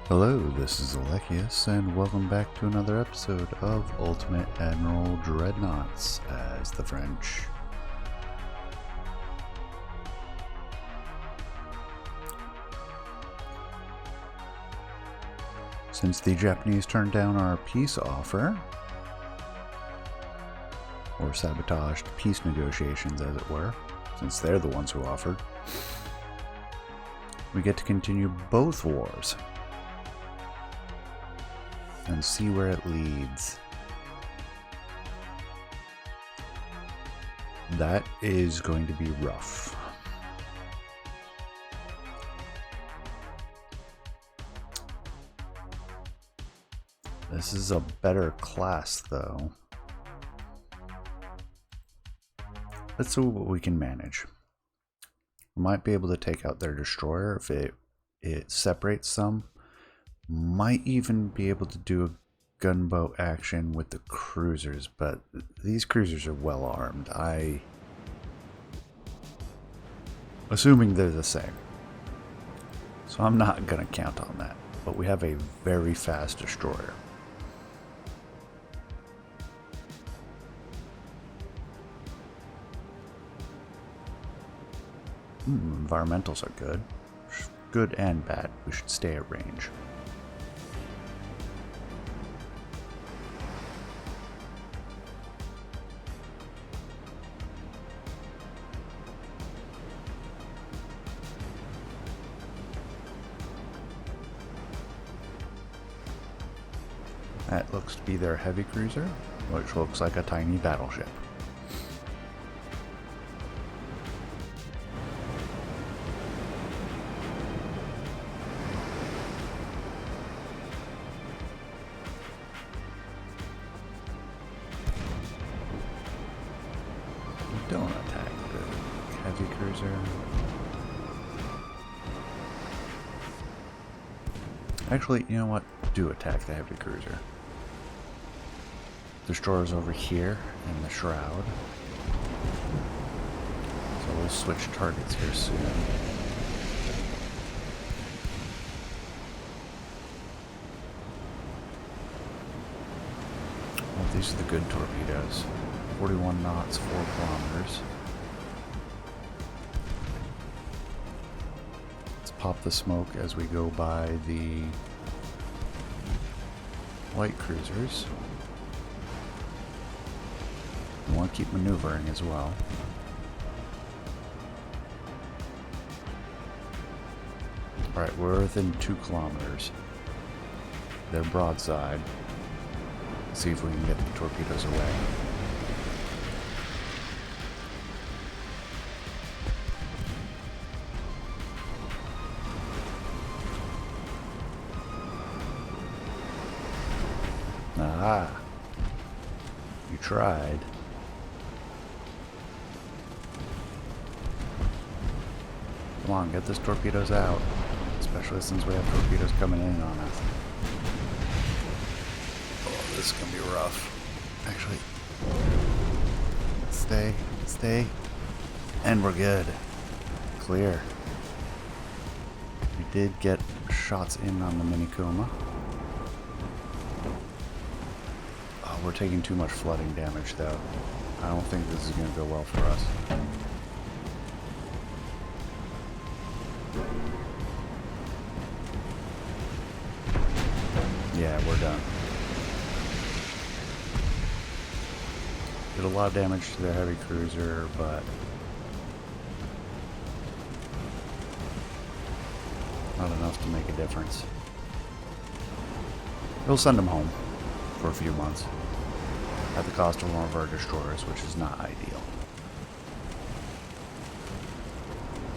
Hello, this is Alechius, and welcome back to another episode of Ultimate Admiral Dreadnoughts as the French. Since the Japanese turned down our peace offer, or sabotaged peace negotiations as it were, since they're the ones who offered, we get to continue both wars and see where it leads. That is going to be rough. This is a better class, though. Let's see what we can manage. We might be able to take out their destroyer if it separates some. Might even be able to do a gunboat action with the cruisers, but these cruisers are well armed. Assuming they're the same. So I'm not gonna count on that. But we have a very fast destroyer. Environmentals are good. Good and bad. We should stay at range. That looks to be their heavy cruiser, which looks like a tiny battleship. Don't attack the heavy cruiser. Actually, you know what? Do attack the heavy cruiser. Destroyer's over here in the shroud. So we'll switch targets here soon. Oh, these are the good torpedoes. 41 knots, 4 kilometers. Let's pop the smoke as we go by the light cruisers. We want to keep maneuvering as well. Alright, we're within 2 kilometers. They're broadside. Let's see if we can get the torpedoes away. Aha! You tried. Come on, get those torpedoes out. Especially since we have torpedoes coming in on us. Oh, this is gonna be rough. Actually, stay. And we're good. Clear. We did get shots in on the Mini Kuma. Oh, we're taking too much flooding damage though. I don't think this is gonna go well for us. Yeah, we're done. Did a lot of damage to their heavy cruiser, but not enough to make a difference. We'll send them home for a few months at the cost of one of our destroyers, which is not ideal.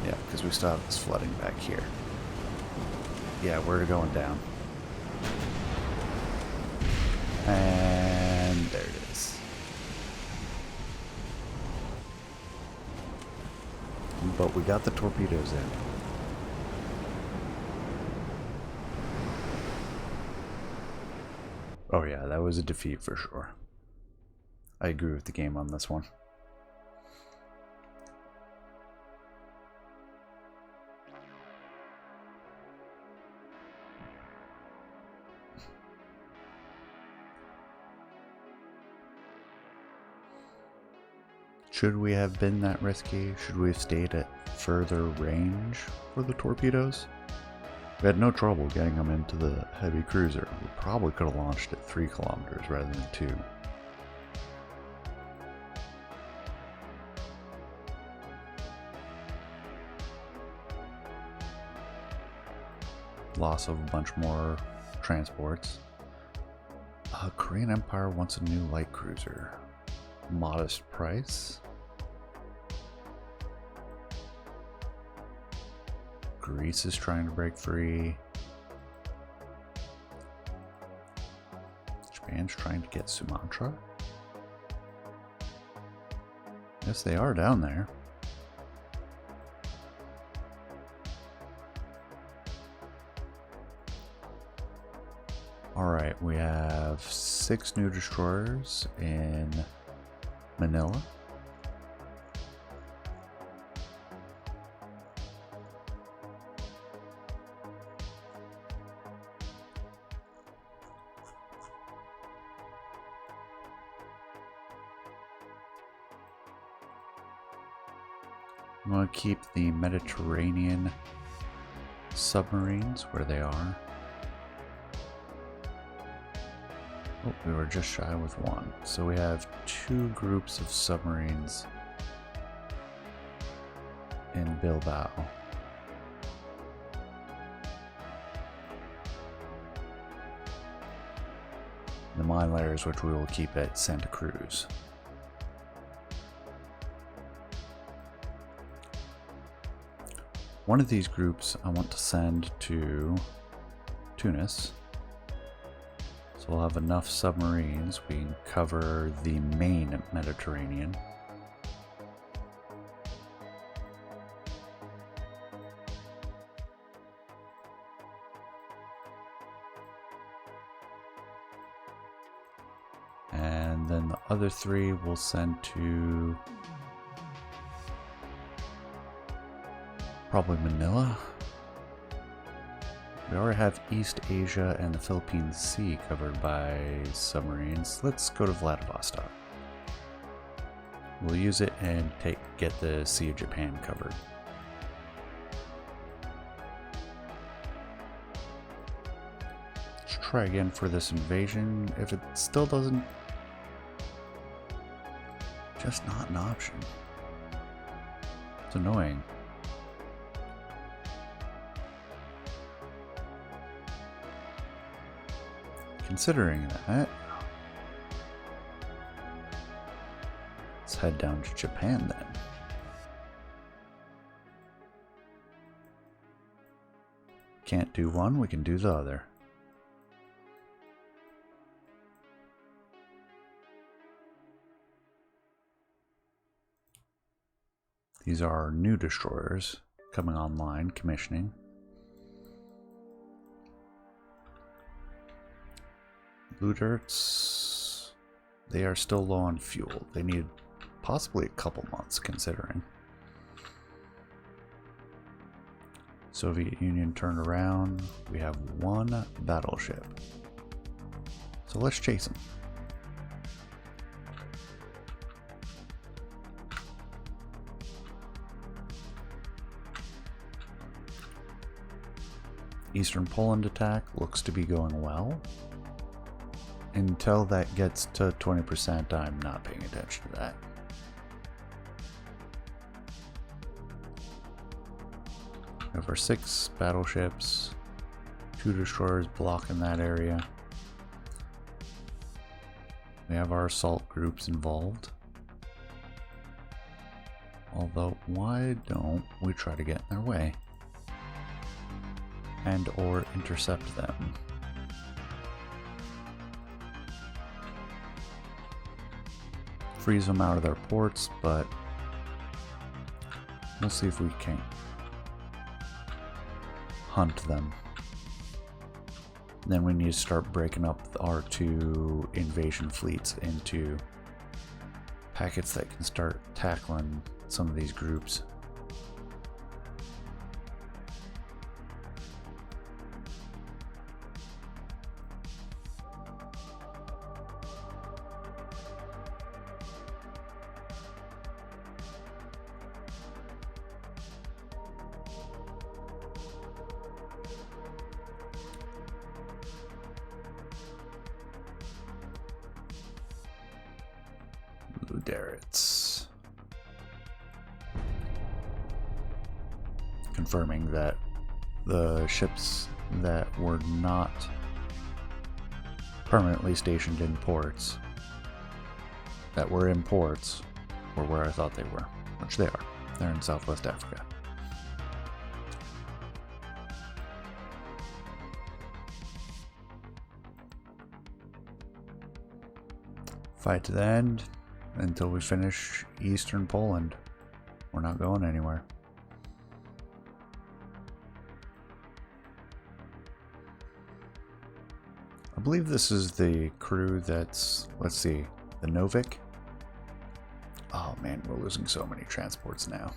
Yeah, because we still have this flooding back here. Yeah, we're going down. And there it is. But we got the torpedoes in. Oh yeah, that was a defeat for sure. I agree with the game on this one. Should we have been that risky? Should we have stayed at further range for the torpedoes? We had no trouble getting them into the heavy cruiser. We probably could have launched at 3 kilometers rather than 2. Loss of a bunch more transports. Korean Empire wants a new light cruiser. Modest price. Greece is trying to break free. Japan's trying to get Sumatra. Yes, they are down there. Alright, we have 6 new destroyers in Manila. I'm going to keep the Mediterranean submarines where they are. Oh, we were just shy with 1. So we have 2 groups of submarines in Bilbao. The mine layers, which we will keep at Santa Cruz. One of these groups I want to send to Tunis. So we'll have enough submarines. We can cover the main Mediterranean. And then the other 3 we'll send to probably Manila. We already have East Asia and the Philippine Sea covered by submarines. Let's go to Vladivostok. We'll use it and get the Sea of Japan covered. Let's try again for this invasion. If it still doesn't, just not an option. It's annoying. Considering that, let's head down to Japan then. Can't do one, we can do the other. These are our new destroyers coming online, commissioning. Blunders, they are still low on fuel. They need possibly a couple months considering. Soviet Union turned around. We have 1 battleship. So let's chase them. Eastern Poland attack looks to be going well. Until that gets to 20%, I'm not paying attention to that. We have our 6 battleships, 2 destroyers blocking that area. We have our assault groups involved. Although, why don't we try to get in their way? And or intercept them. Freeze them out of their ports, but we'll see if we can hunt them. Then we need to start breaking up our 2 invasion fleets into packets that can start tackling some of these groups. Blunders. Confirming that the ships that were not permanently stationed in ports, that were in ports, were where I thought they were, which they are. They're in Southwest Africa. Fight to the end until we finish Eastern Poland. We're not going anywhere. I believe this is the crew that's, let's see, the Novik. Oh man, we're losing so many transports now.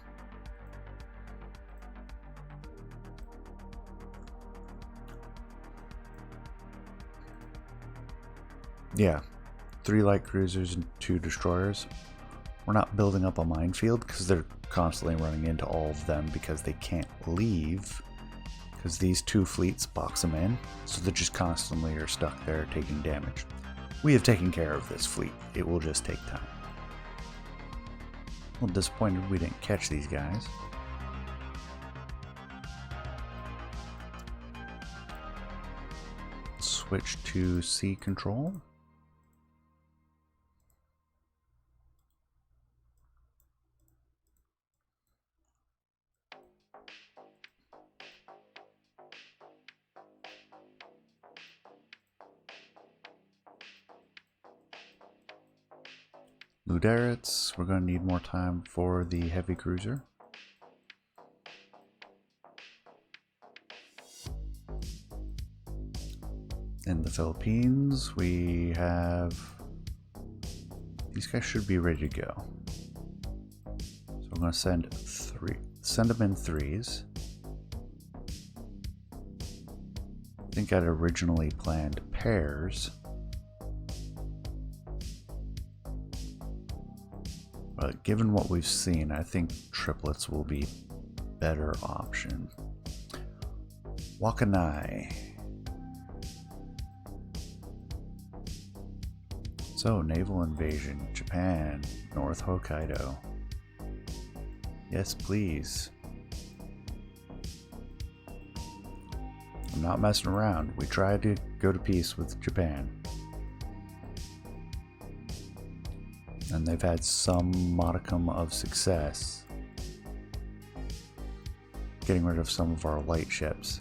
Yeah, 3 light cruisers and 2 destroyers. We're not building up a minefield because they're constantly running into all of them because they can't leave. Because these 2 fleets box them in, so they just constantly are stuck there taking damage. We have taken care of this fleet. It will just take time. A little disappointed we didn't catch these guys. Switch to sea control. Dreadnoughts, we're going to need more time for the heavy cruiser. In the Philippines, we have... These guys should be ready to go. So I'm going to send them in 3s. I think I'd originally planned pairs. But given what we've seen, I think triplets will be a better option. Wakanai. So, naval invasion, Japan, North Hokkaido. Yes, please. I'm not messing around. We tried to go to peace with Japan. And they've had some modicum of success getting rid of some of our light ships.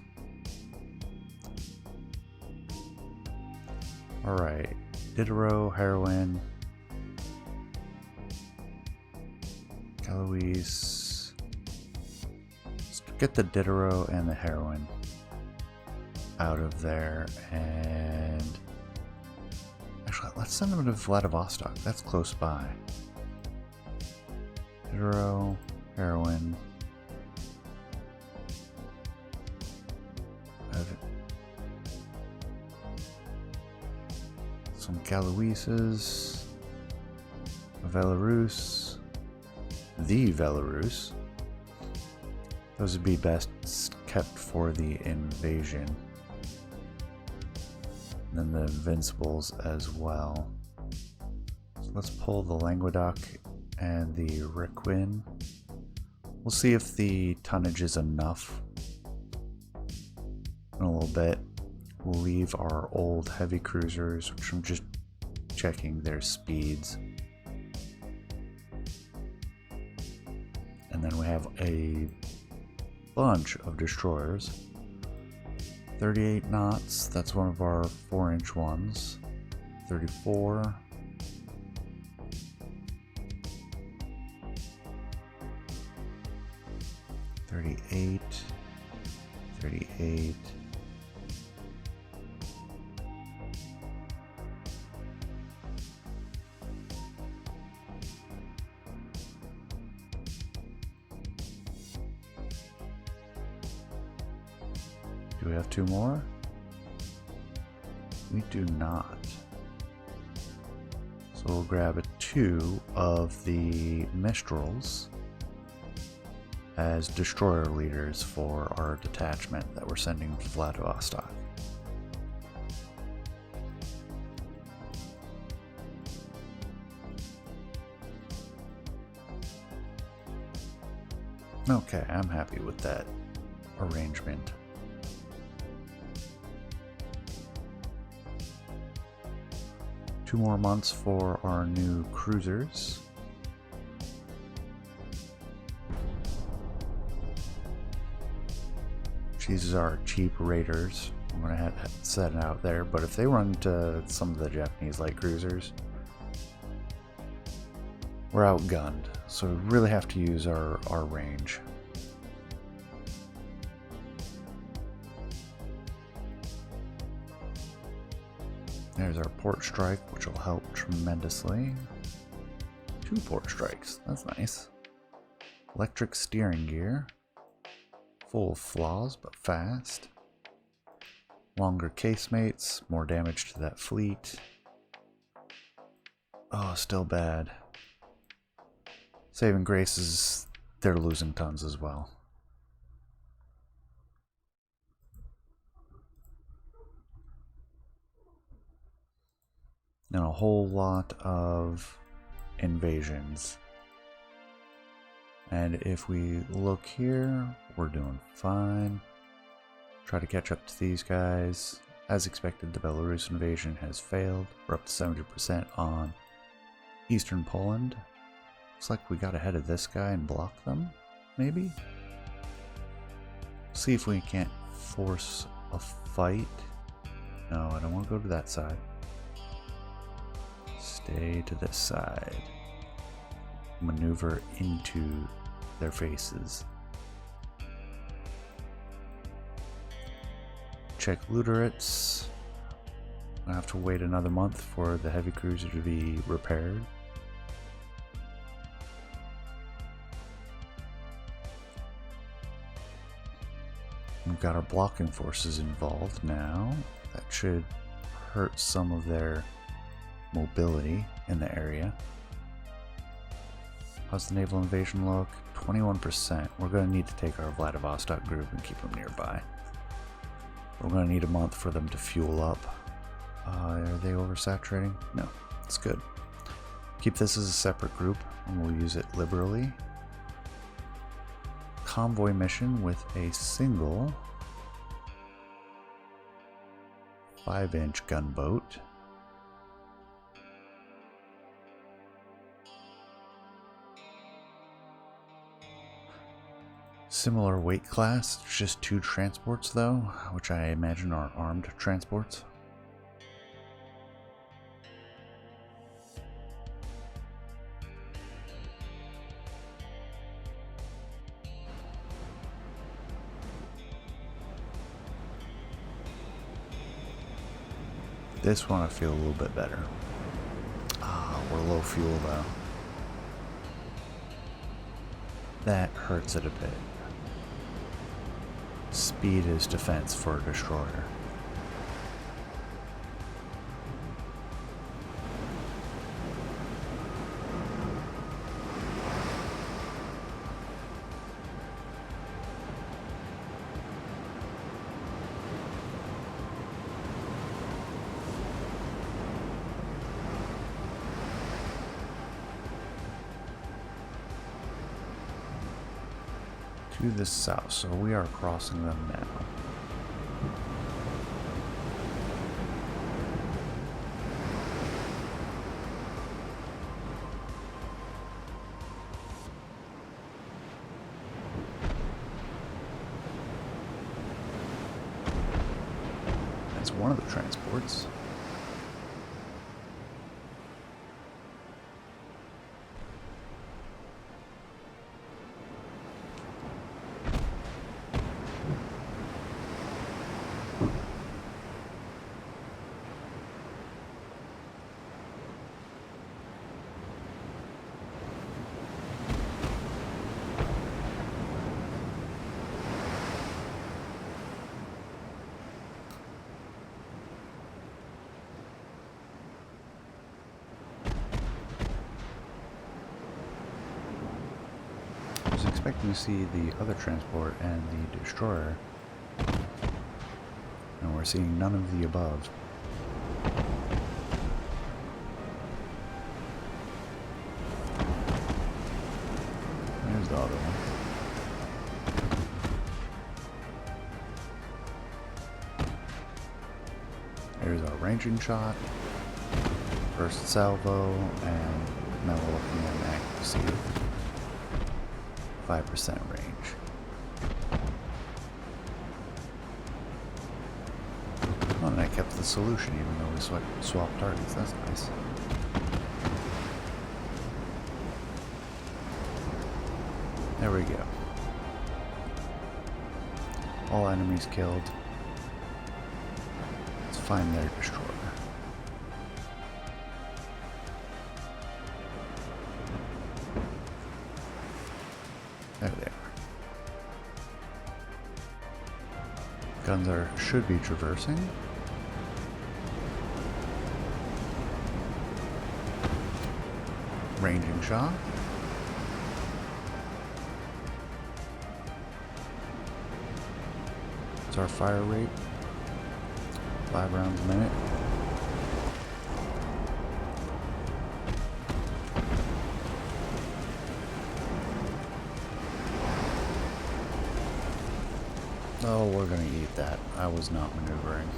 Alright, Diderot, Heroine, Galois. Let's get the Diderot and the Heroine out of there, and actually let's send them to Vladivostok. That's close by. Diderot, Heroine. Some Galoises, Belarus, the Belarus. Those would be best kept for the invasion. And then the Invincibles as well. So let's pull the Languedoc and the Requin. We'll see if the tonnage is enough in a little bit. We'll leave our old heavy cruisers, which I'm just checking their speeds. And then we have a bunch of destroyers. 38 knots, that's one of our 4-inch ones. 34. $38. Do we have 2 more? We do not. So we'll grab 2 of the Mistrals as destroyer leaders for our detachment that we're sending to Vladivostok. Okay, I'm happy with that arrangement. Two more months for our new cruisers. These are cheap raiders. I'm going to have set it out there, but if they run into some of the Japanese light cruisers, we're outgunned, so we really have to use our range. There's our port strike, which will help tremendously. 2 port strikes, that's nice. Electric steering gear. Full of flaws, but fast. Longer casemates, more damage to that fleet. Oh, still bad. Saving graces, they're losing tons as well. And a whole lot of invasions. And if we look here, we're doing fine. Try to catch up to these guys. As expected, the Belarus invasion has failed. We're up to 70% on Eastern Poland. Looks like we got ahead of this guy and blocked them, maybe? See if we can't force a fight. No, I don't want to go to that side. Stay to this side. Maneuver into their faces. Check Luterates. I have to wait another month for the heavy cruiser to be repaired. We've got our blocking forces involved now. That should hurt some of their mobility in the area. How's the naval invasion look? 21%. We're going to need to take our Vladivostok group and keep them nearby. We're going to need a month for them to fuel up. Are they oversaturating? No, it's good. Keep this as a separate group and we'll use it liberally. Convoy mission with a single 5-inch gunboat. Similar weight class, just 2 transports though, which I imagine are armed transports. This one I feel a little bit better. We're low fuel though. That hurts it a bit. Speed is defense for a destroyer. To the south, so we are crossing them now. That's one of the transports. I was expecting to see the other transport and the destroyer, and we're seeing none of the above. There's the other one. Here's our ranging shot. First salvo, and now we're looking at an accuracy of 5% range. Oh, and I kept the solution even though we swapped targets. That's nice. There we go. All enemies killed. Let's find their destroyer. There they are. Guns should be traversing. Ranging shot. What's our fire rate? 5 rounds a minute. Oh, we're gonna eat that. I was not maneuvering.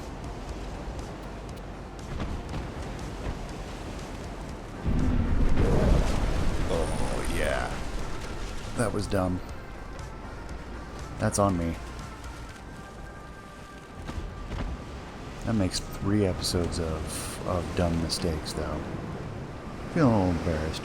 Oh, yeah. That was dumb. That's on me. That makes 3 episodes of dumb mistakes, though. Feeling a little embarrassed.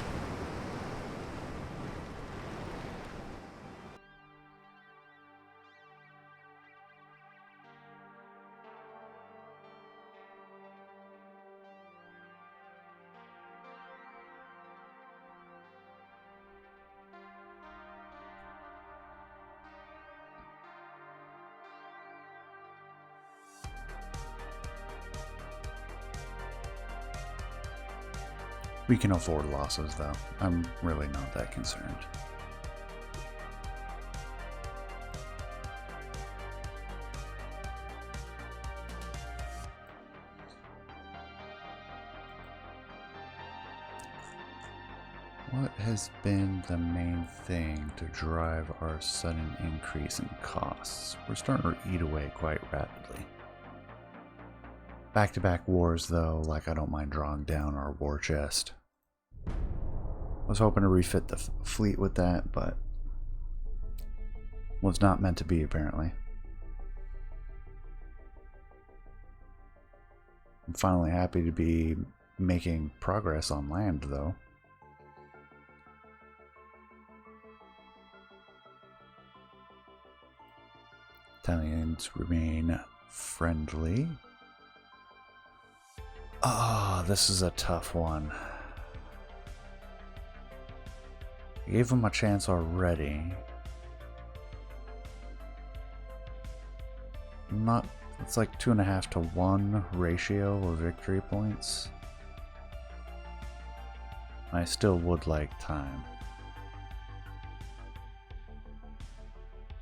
We can afford losses, though. I'm really not that concerned. What has been the main thing to drive our sudden increase in costs? We're starting to eat away quite rapidly. Back-to-back wars, though, like I don't mind drawing down our war chest. I was hoping to refit the fleet with that, but was not meant to be, apparently. I'm finally happy to be making progress on land, though. Italians remain friendly. Ah, this is a tough one. I gave them a chance already. It's like 2.5 to 1 ratio of victory points. I still would like time.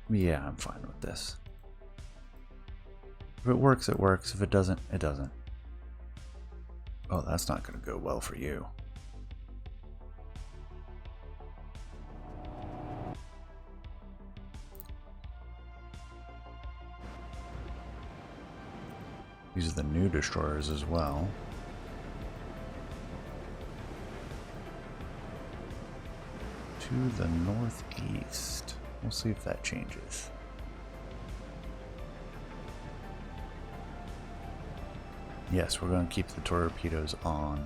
Yeah, I'm fine with this. If it works, it works. If it doesn't, it doesn't. Oh, that's not going to go well for you. These are the new destroyers as well. To the northeast. We'll see if that changes. Yes, we're going to keep the torpedoes on.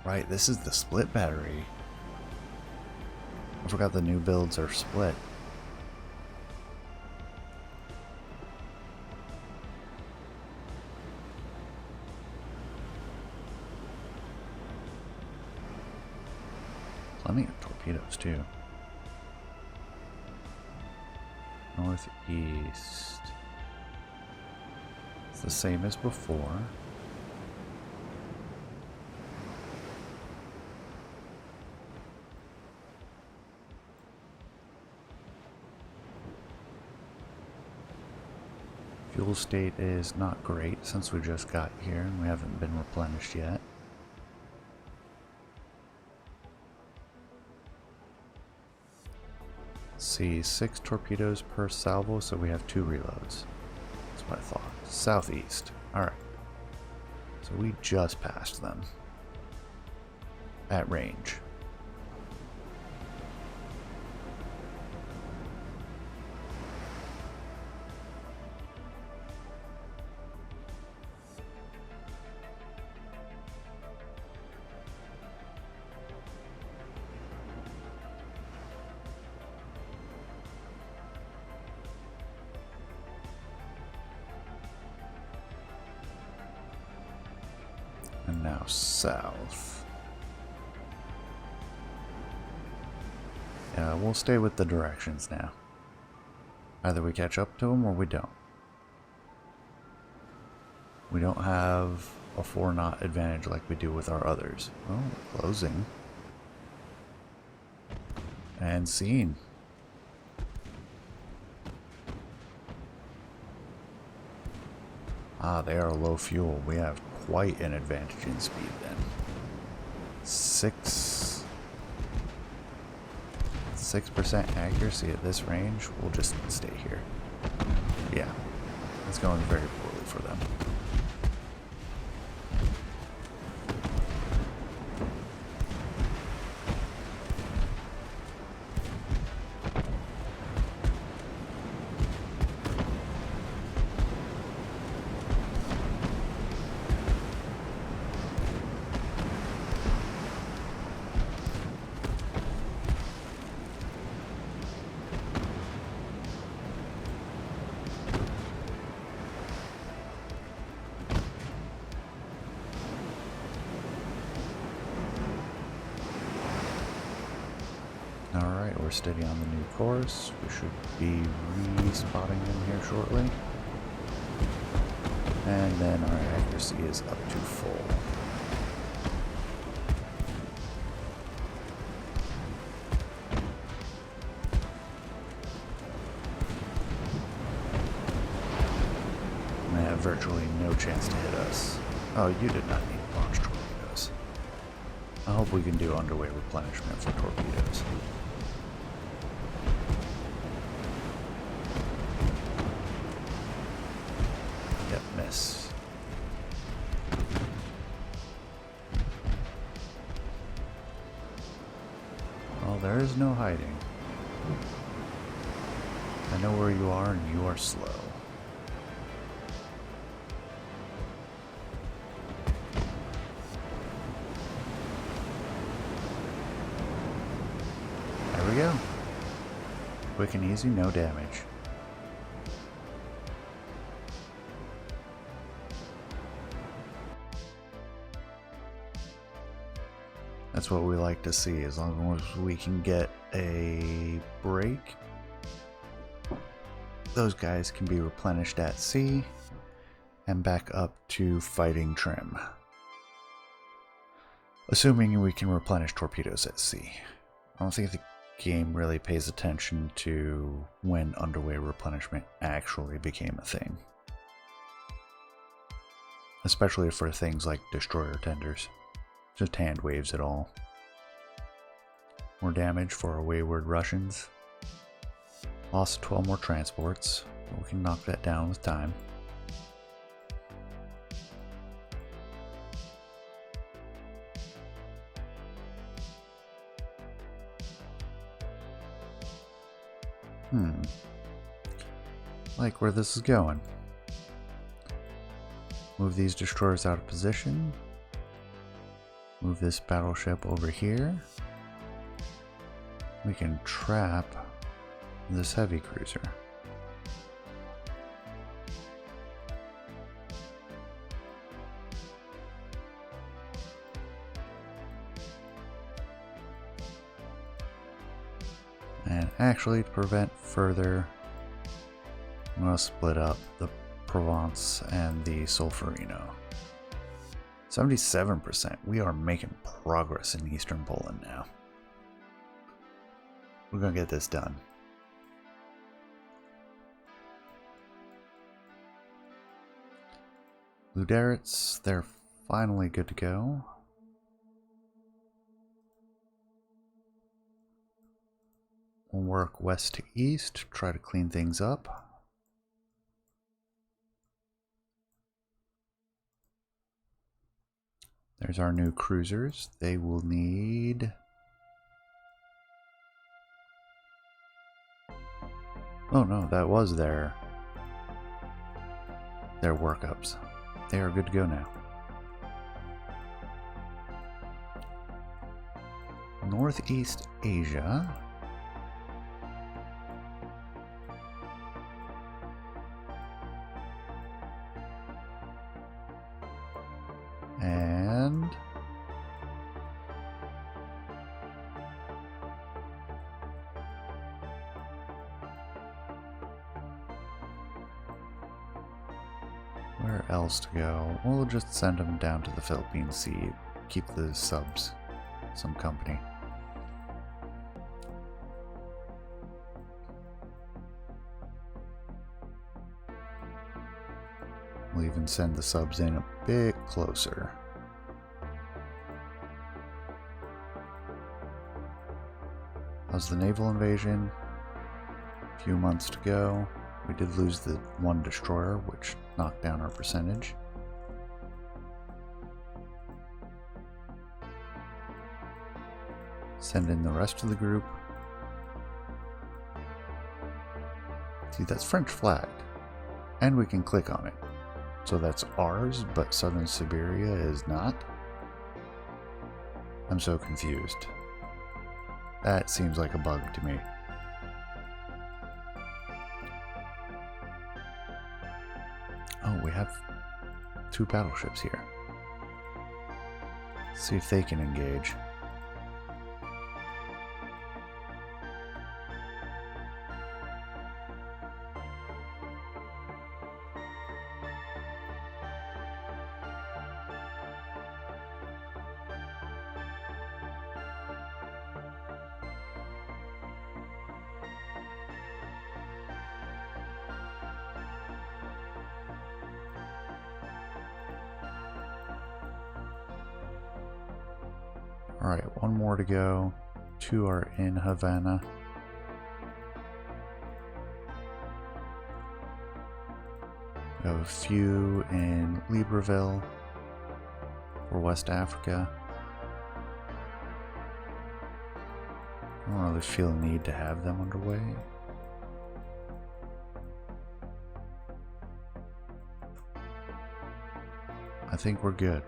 Right, this is the split battery. I forgot the new builds are split. Plenty of torpedoes too. Northeast. It's the same as before. Fuel state is not great since we just got here and we haven't been replenished yet. See, 6 torpedoes per salvo, so we have 2 reloads. That's what I thought. Southeast. Alright. So we just passed them at range. And now south. Yeah, we'll stay with the directions now. Either we catch up to them or we don't. We don't have a 4-knot advantage like we do with our others. Oh, closing. And seen. Ah, they are low fuel. We have quite an advantage in speed then. 6% accuracy at this range. We'll just stay here. Yeah, it's going very poorly for them. Alright, we're steady on the new course. We should be re-spotting them here shortly. And then our accuracy is up to full. And they have virtually no chance to hit us. Oh, you did not need launch torpedoes. I hope we can do underway replenishment for torpedoes. Yep, miss. Well, there is no hiding. I know where you are, and you are slow. There we go. Quick and easy, no damage. That's what we like to see. As long as we can get a break, those guys can be replenished at sea and back up to fighting trim. Assuming we can replenish torpedoes at sea. I don't think the game really pays attention to when underway replenishment actually became a thing. Especially for things like destroyer tenders. Just hand waves it all. More damage for our wayward Russians. Lost 12 more transports, but we can knock that down with time. Like where this is going. Move these destroyers out of position. Move this battleship over here. We can trap this heavy cruiser. And actually, to prevent further, I'm going to split up the Provence and the Solferino. 77%. We are making progress in Eastern Poland now. We're going to get this done. Luderits, they're finally good to go. We'll work west to east, try to clean things up. There's our new cruisers. They will need... Oh no, that was their workups. They are good to go now. Northeast Asia. And where else to go? We'll just send them down to the Philippine Sea. Keep the subs some company. We'll even send the subs in a bit closer. How's the naval invasion? A few months to go. We did lose the one destroyer, which knocked down our percentage. Send in the rest of the group. See, that's French flagged. And we can click on it. So that's ours, but Southern Siberia is not? I'm so confused. That seems like a bug to me. Oh, we have 2 battleships here. Let's see if they can engage. Alright, 1 more to go. 2 are in Havana. We have a few in Libreville for West Africa. I don't really feel a need to have them underway. I think we're good.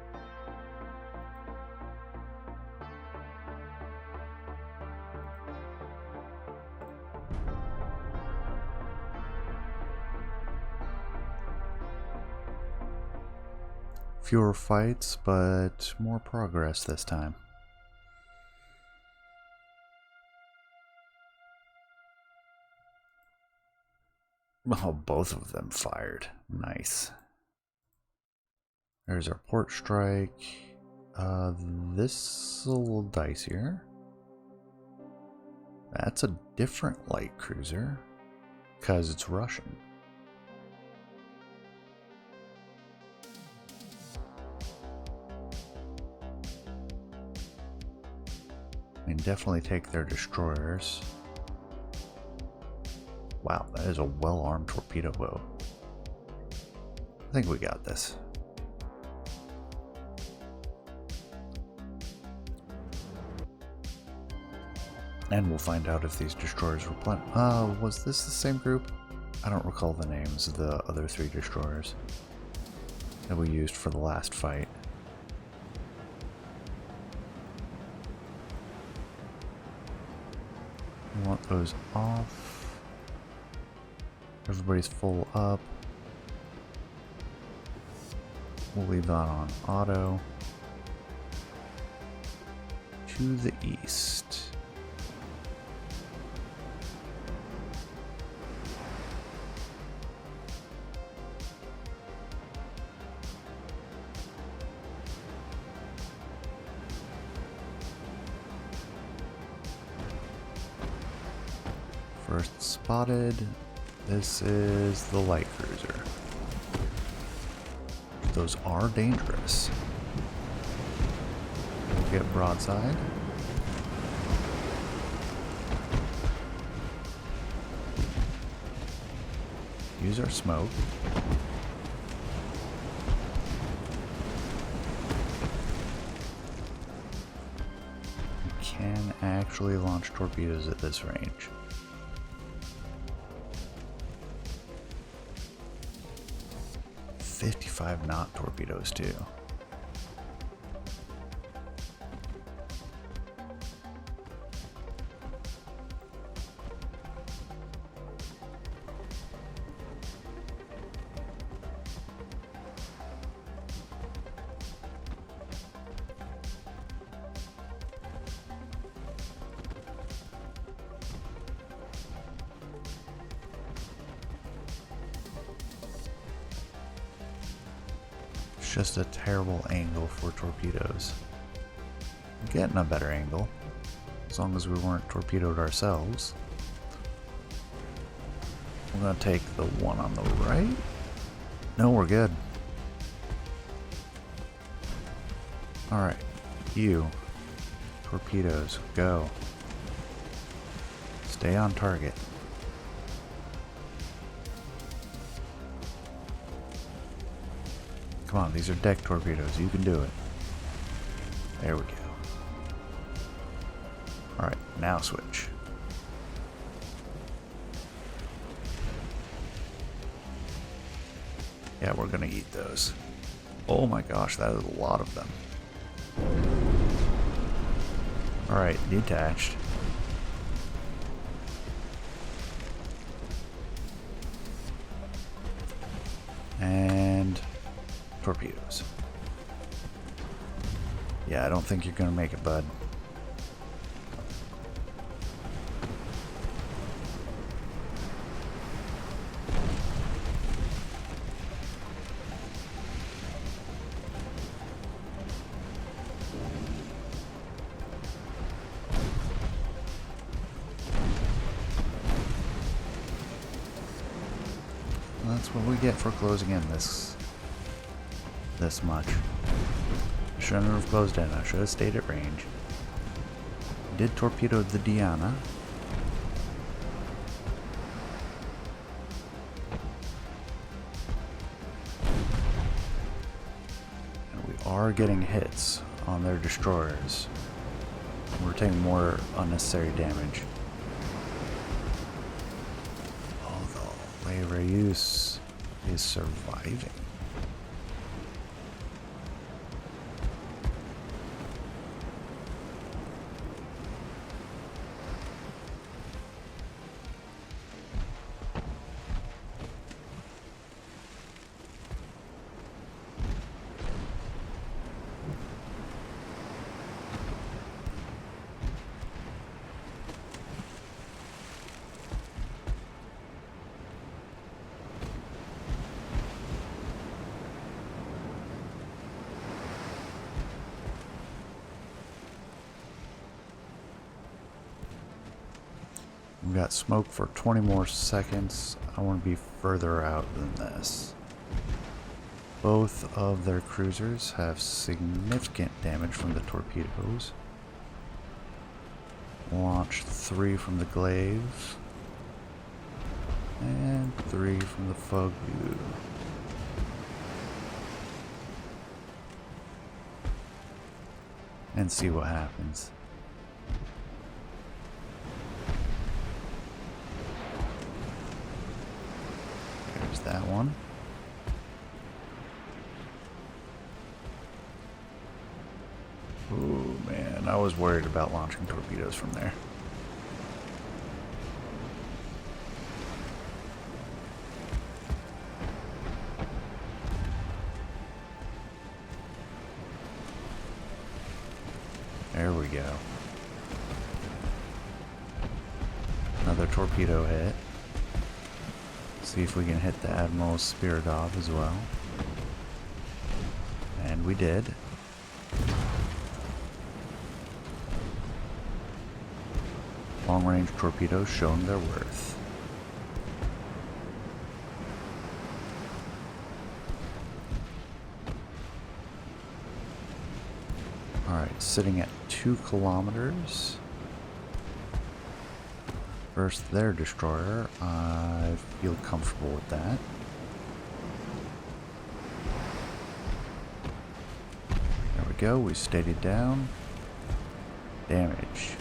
Fewer fights, but more progress this time. Oh, both of them fired. Nice. There's our port strike. This a little dicier. That's a different light cruiser, because it's Russian. I mean, definitely take their destroyers. Wow, that is a well-armed torpedo boat. I think we got this. And we'll find out if these destroyers were was this the same group? I don't recall the names of the other 3 destroyers that we used for the last fight. We want those off. Everybody's full up. We'll leave that on auto. To the east. First spotted. This is the light cruiser. Those are dangerous. We'll get broadside. Use our smoke. actually launch torpedoes at this range. .55 knot torpedoes too. Just a terrible angle for torpedoes. I'm getting a better angle, as long as we weren't torpedoed ourselves. We're gonna take the one on the right. No, we're good. Alright, you. Torpedoes, go. Stay on target. Come on, these are deck torpedoes. You can do it. There we go. Alright, now switch. Yeah, we're gonna eat those. Oh my gosh, that is a lot of them. Alright, detached. And torpedoes. Yeah, I don't think you're gonna make it, bud. That's what we get for closing in this much. Shouldn't have closed in. I should have stayed at range. Did torpedo the Diana. And we are getting hits on their destroyers. We're taking more unnecessary damage. Although Reus is surviving. We've got smoke for 20 more seconds. I want to be further out than this. Both of their cruisers have significant damage from the torpedoes. Launch 3 from the glaive. And 3 from the Fogu. And see what happens. There's that one. Oh man, I was worried about launching torpedoes from there. There we go. Another torpedo hit. See if we can hit the Admiral's Spiridov as well. And we did. Long-range torpedoes showing their worth. Alright, sitting at 2 kilometers. First, their destroyer. I feel comfortable with that. There we go. We steadied down. Damage.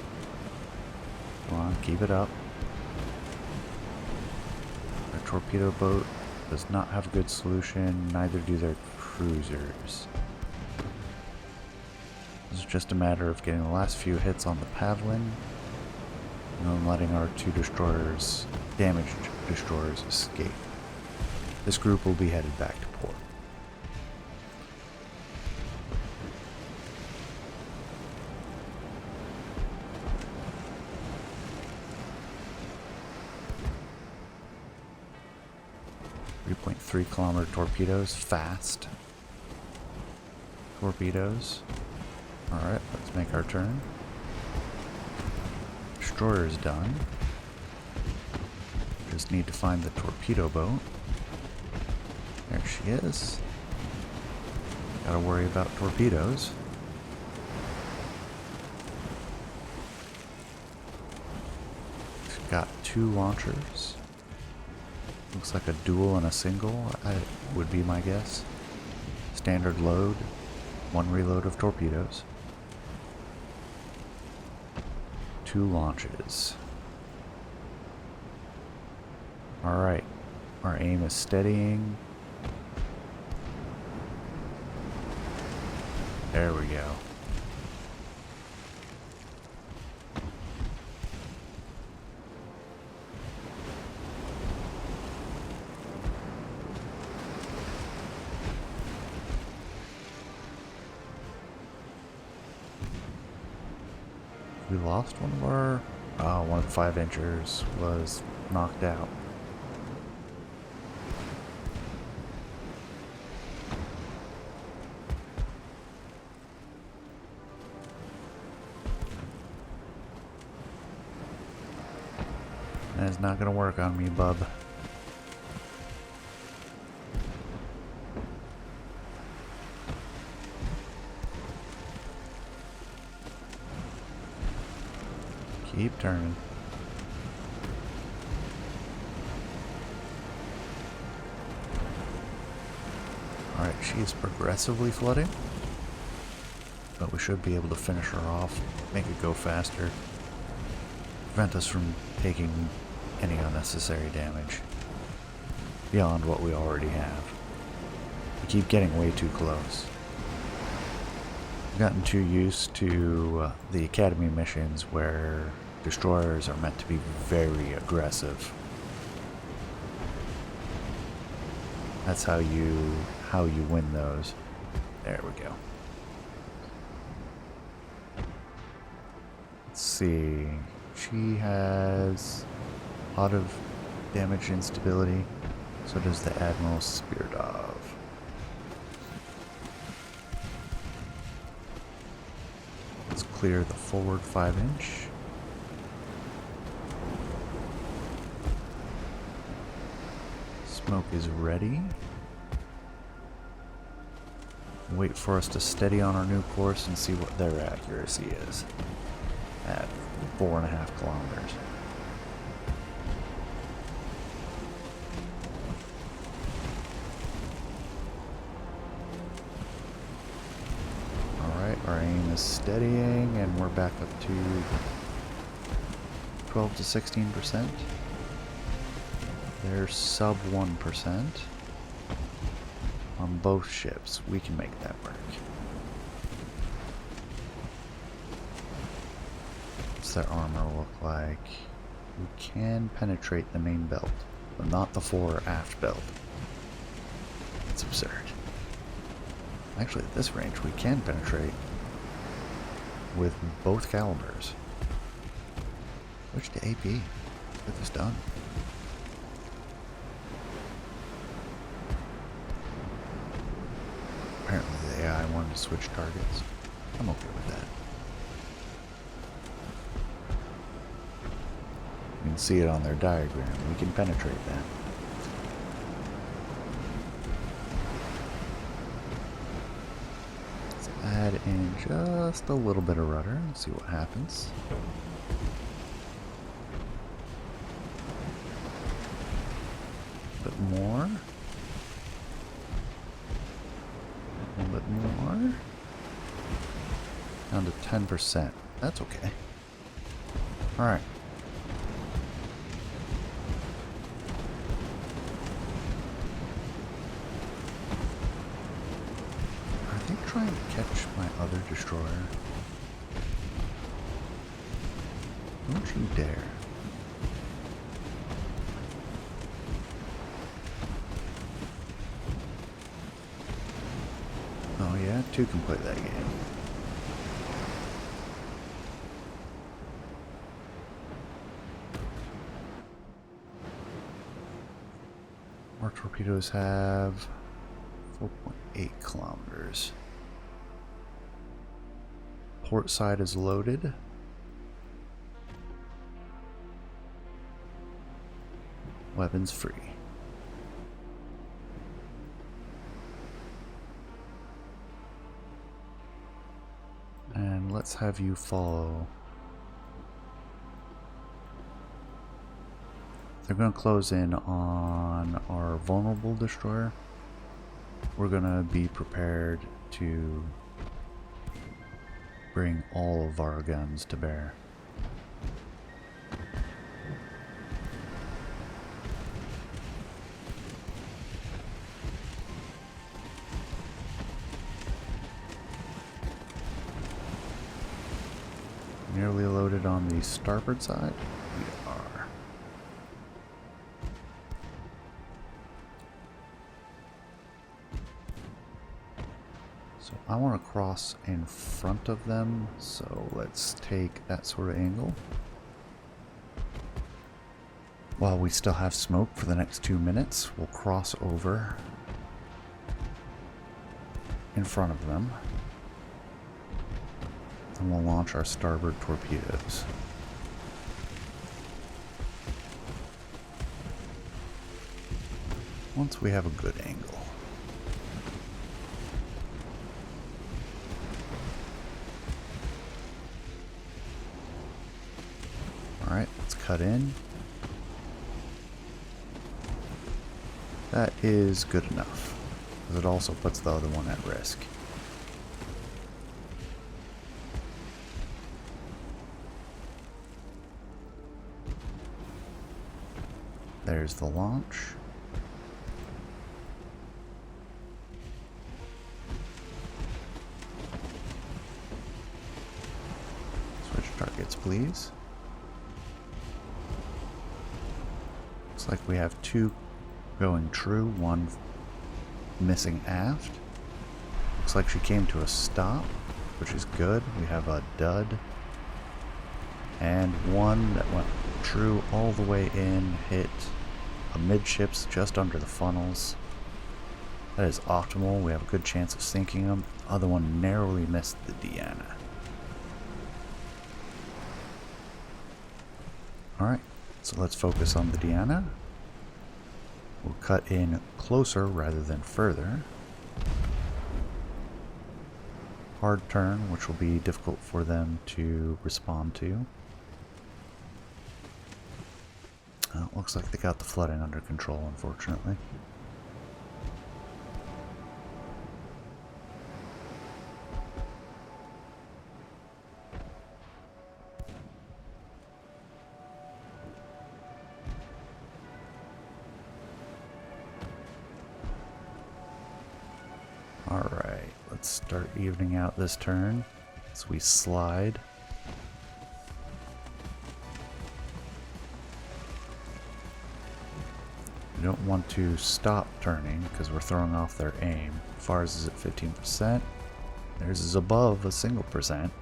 on, keep it up. Their torpedo boat does not have a good solution, neither do their cruisers. This is just a matter of getting the last few hits on the Pavlin, and then letting our two destroyers, damaged destroyers, escape. This group will be headed back to port. .3-kilometer torpedoes, fast torpedoes. Alright, let's make our turn. Destroyer's done. Just need to find the torpedo boat. There she is. Gotta worry about torpedoes. It's got 2 launchers. Looks like a dual and a single, would be my guess. Standard load, 1 reload of torpedoes. 2 launches. Alright, our aim is steadying. There we go. We lost one of our... Oh, one of the 5-inchers was knocked out. That's not gonna work on me, bub. Keep turning. Alright, she is progressively flooding. But we should be able to finish her off, make it go faster. Prevent us from taking any unnecessary damage beyond what we already have. We keep getting way too close. I've gotten too used to the Academy missions where destroyers are meant to be very aggressive. That's how you win those. There we go. Let's see. She has a lot of damage instability. So does the Admiral Spiridov. Let's clear the forward 5-inch. Smoke is ready. Wait for us to steady on our new course and see what their accuracy is at 4.5 kilometers. Alright, our aim is steadying and we're back up to 12 to 16%. They're sub 1%. On both ships, we can make that work. What's their armor look like? We can penetrate the main belt, but not the fore or aft belt. It's absurd. Actually, at this range, we can penetrate with both calibers. Switch to AP. Get this done. Apparently the AI wanted to switch targets. I'm okay with that. You can see it on their diagram. We can penetrate that. Let's add in just a little bit of rudder and see what happens. A bit more. A little bit more. Down to 10%. That's okay. Alright. try and catch my other destroyer? Don't you dare. Oh yeah, two can play that game. Our torpedoes have 4.8 kilometers. Port side is loaded. Weapons free. And let's have you follow. They're going to close in on our vulnerable destroyer. We're going to be prepared to bring all of our guns to bear. Nearly loaded on the starboard side. We are. So I want to cross in front of them, so let's take that sort of angle. While we still have smoke for the next 2 minutes, we'll cross over in front of them. And we'll launch our starboard torpedoes. Once we have a good angle. Alright, let's cut in. That is good enough, because it also puts the other one at risk. There's the launch. Switch targets, please. Looks like we have two going true, one missing aft. Looks like she came to a stop, which is good. We have a dud. And one that went true all the way in, hit amidships just under the funnels. That is optimal. We have a good chance of sinking them. The other one narrowly missed the Deanna. Alright, so let's focus on the Deanna. We'll cut in closer rather than further. Hard turn, which will be difficult for them to respond to. Looks like they got the flooding under control, unfortunately. Alright, let's start evening out this turn as we slide. We don't want to stop turning because we're throwing off their aim. Ours is at 15%. Theirs is above a single percent.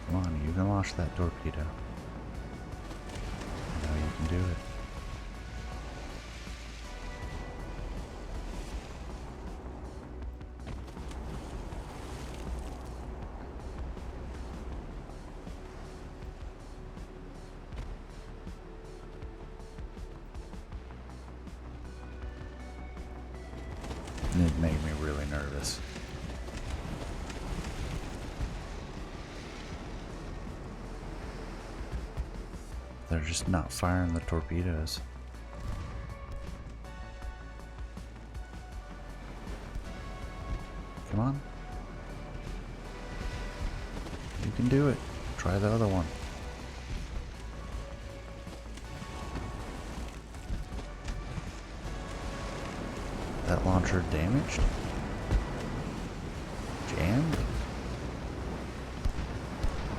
Come on, you can launch that torpedo. I know you can do it. It made me really nervous. They're just not firing the torpedoes. Come on. You can do it. Try the other one. That launcher damaged? jammed?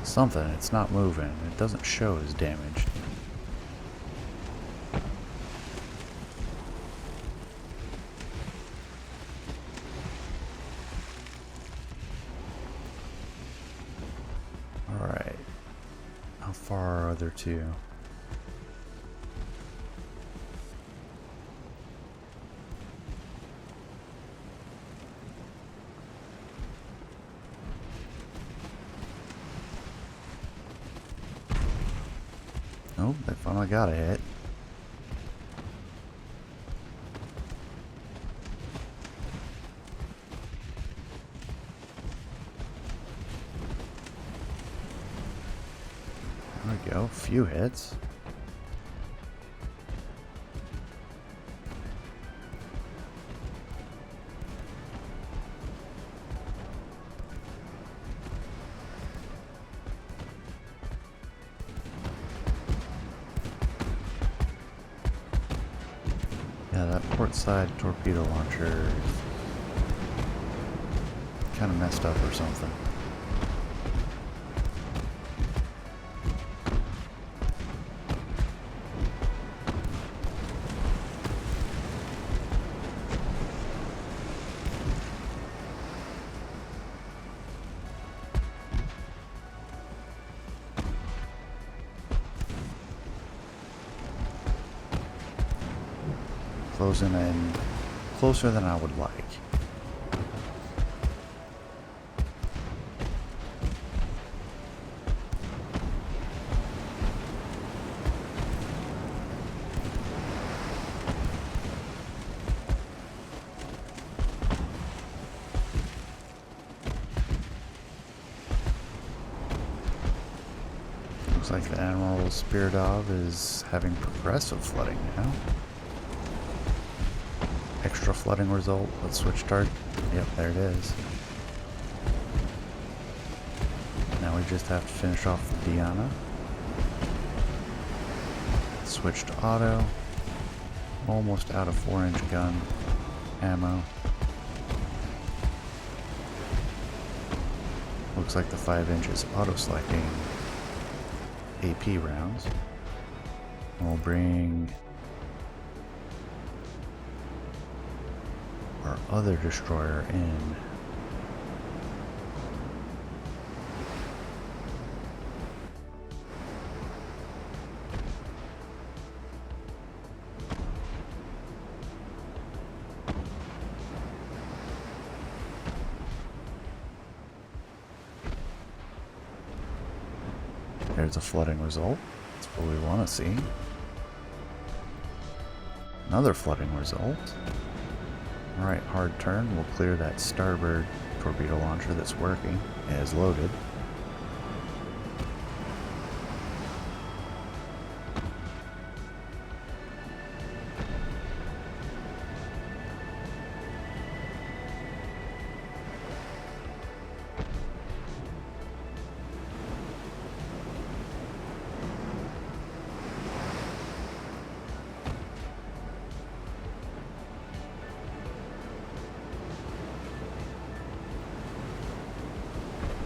Something, it's not moving. It doesn't show as damaged. Alright. How far are there two? Oh, they finally got a hit. There we go, few hits. Yeah, that port side torpedo launcher is kind of messed up or something. Closing in closer than I would like. Looks like the Admiral Spear Dog is having progressive flooding now. Extra flooding result. Let's switch target. Yep, there it is. Now we just have to finish off the Diana. Switch to auto. Almost out of 4-inch gun ammo. Looks like the 5-inch is auto-selecting AP rounds. And we'll bring our other destroyer in. There's a flooding result. That's what we want to see. Another flooding result. Alright, hard turn. We'll clear that starboard torpedo launcher that's working. It is loaded.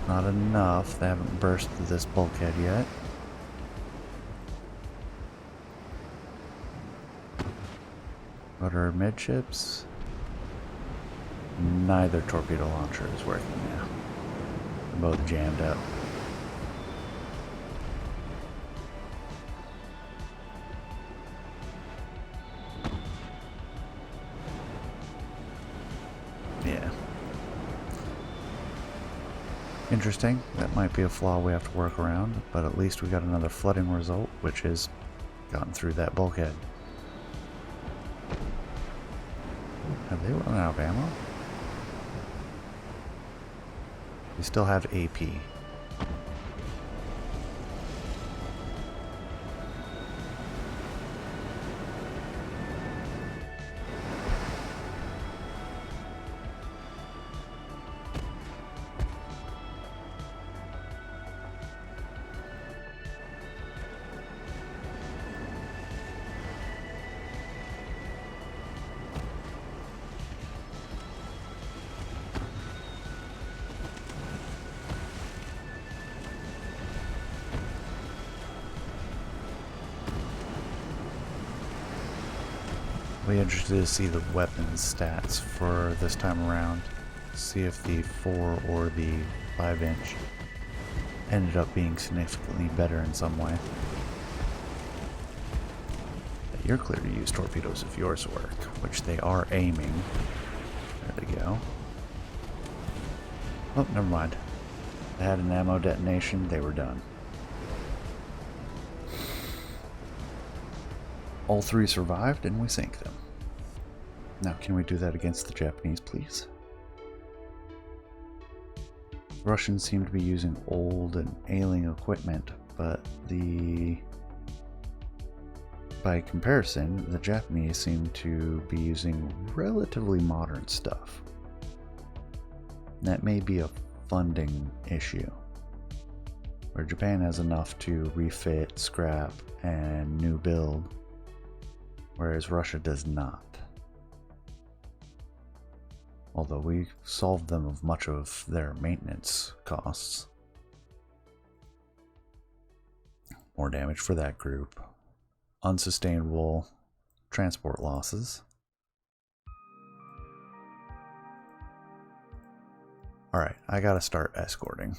Not enough. They haven't burst this bulkhead yet. What are midships? Neither torpedo launcher is working now. They're both jammed up. Yeah. Interesting. That might be a flaw we have to work around, but at least we got another flooding result, which has gotten through that bulkhead. Have they run out of ammo? We still have AP. I'll be interested to see the weapons stats for this time around. See if the 4 or the 5-inch ended up being significantly better in some way. But you're clear to use torpedoes if yours work, which they are aiming. There they go. Oh, never mind. They had an ammo detonation, they were done. All 3 survived and we sank them. Now, can we do that against the Japanese, please? The Russians seem to be using old and ailing equipment, but by comparison, the Japanese seem to be using relatively modern stuff. That may be a funding issue, where Japan has enough to refit, scrap, and new build, whereas Russia does not. Although we solved them of much of their maintenance costs. More damage for that group. Unsustainable transport losses. Alright, I gotta start escorting.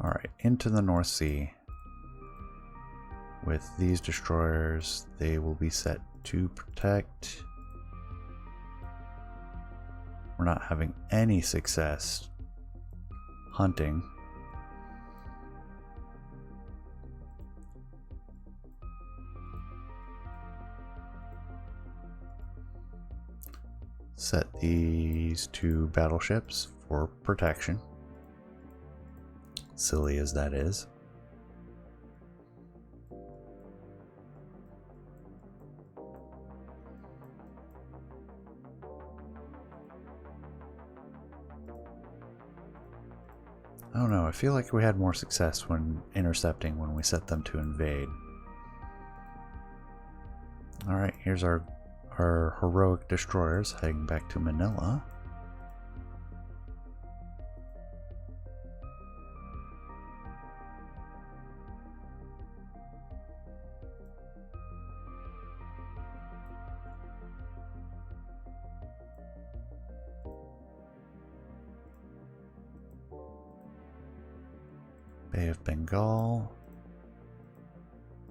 Alright, into the North Sea. With these destroyers, they will be set to protect. We're not having any success hunting. Set these 2 battleships for protection. Silly as that is. I don't know, I feel like we had more success when intercepting when we set them to invade. Alright, here's our heroic destroyers heading back to Manila. Bay of Bengal.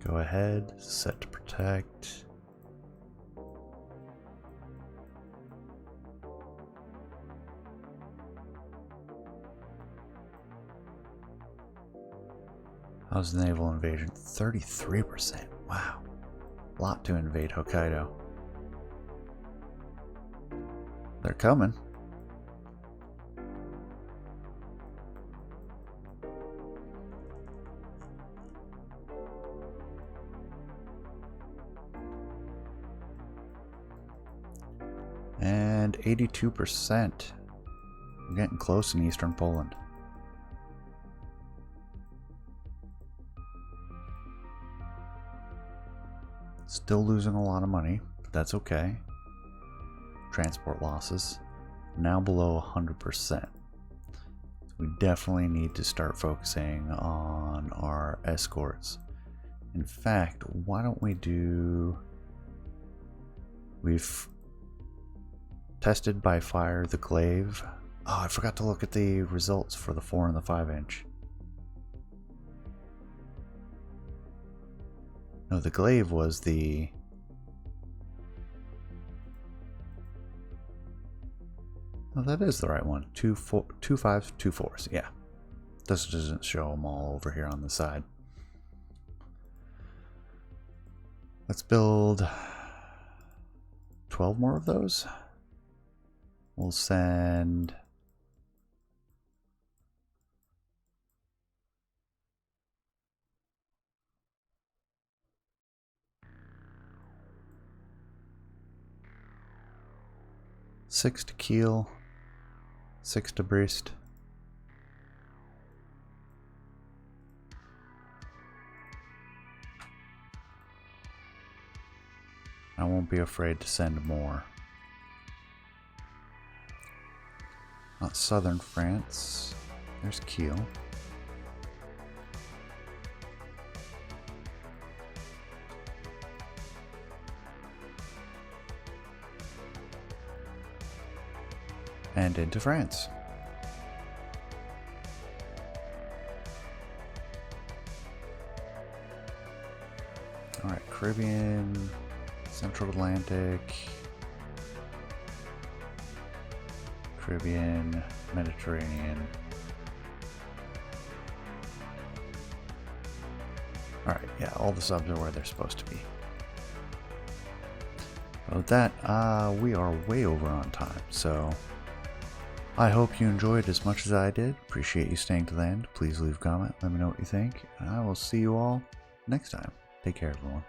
Go ahead, set to protect. How's the naval invasion? 33%. Wow. A lot to invade Hokkaido. They're coming. And 82%. We're getting close in eastern Poland. Still losing a lot of money, but that's okay. Transport losses now below 100%. We definitely need to start focusing on our escorts. In fact, why don't we do... We've tested by fire the glaive. Oh, I forgot to look at the results for the 4 and the 5-inch. No, the glaive was the... Oh, that is the right one. 2 5s, 2 4s. Yeah. This doesn't show them all over here on the side. Let's build 12 more of those. We'll send... Six to Kiel, 6 to Brest. I won't be afraid to send more. Not southern France. There's Kiel. And into France. Alright, Caribbean, Central Atlantic, Caribbean, Mediterranean. Alright, yeah, all the subs are where they're supposed to be. But with that, we are way over on time, so I hope you enjoyed as much as I did. Appreciate you staying to the end. Please leave a comment, let me know what you think, and I will see you all next time. Take care, everyone.